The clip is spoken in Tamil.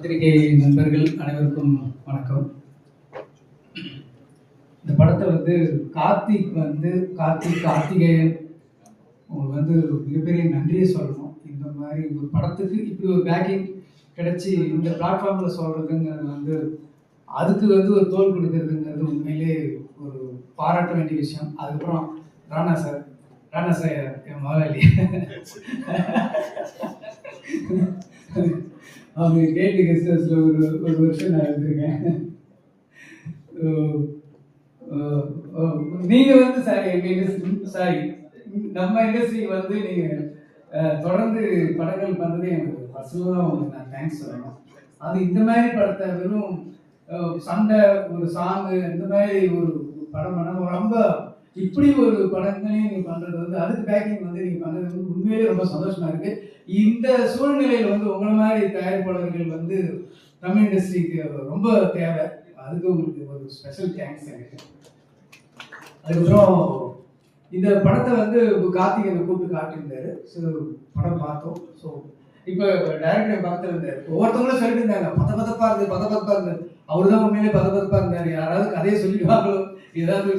பத்திரிகை நண்பர்கள் அனைவருக்கும் வணக்கம். இந்த படத்தை கார்த்திகேயன் உங்களுக்கு மிகப்பெரிய நன்றியை சொல்லணும். இந்த மாதிரி ஒரு படத்துக்கு இப்படி ஒரு பேக்கிங் கிடைச்சி இந்த பிளாட்ஃபார்மில் சொல்கிறதுங்கிறது அதுக்கு ஒரு தோல் கொடுக்கறதுங்கிறது உண்மையிலே ஒரு பாராட்ட வேண்டிய விஷயம். அதுக்கப்புறம் ராணா சார் என் முதலாளி அவங்க கேட்டு கெஸ்ட் ஹவுஸில் ஒரு வருஷம் நான் இருந்திருக்கேன். நீங்கள் சாரி நம்ம இண்டஸ்ட்ரி நீங்கள் தொடர்ந்து படங்கள் பண்ணுறது எனக்கு பர்சனலாக உங்களுக்கு நான் தேங்க்ஸ் சொல்லணும். அது இந்த மாதிரி படத்தை வெறும் சண்டை ஒரு சாங்கு இந்த மாதிரி ஒரு படம் பண்ண ரொம்ப இப்படி ஒரு படங்களையும் நீங்கள் பண்ணுறது அதுக்கு பேக்கிங் நீங்கள் பண்ணுறது உண்மையிலே ரொம்ப சந்தோஷமாக இருக்குது. இந்த சூழ்நிலையில் உங்களை மாதிரி தயாரிப்பாளர்கள் தமிழ் இண்டஸ்ட்ரிக்கு ரொம்ப தேவை. அதுக்கு உங்களுக்கு ஒரு ஸ்பெஷல் தேங்க்ஸ் எனக்கு. அதுக்கப்புறம் இந்த படத்தை கார்த்திகேயனை கூப்பிட்டு காட்டியிருந்தாரு. ஸோ படம் பார்த்தோம். ஸோ இப்போ டைரக்டர் பக்கத்தில் இருந்தார். ஒவ்வொருத்தவங்களும் சொல்லிட்டு இருந்தாங்க பதப்பதப்பா இருந்தது. அவரு தான் உண்மையிலே பதப்பதப்பா இருந்தார். யாராவது கதையை சொல்லிடுவாங்களோ ஏதாவது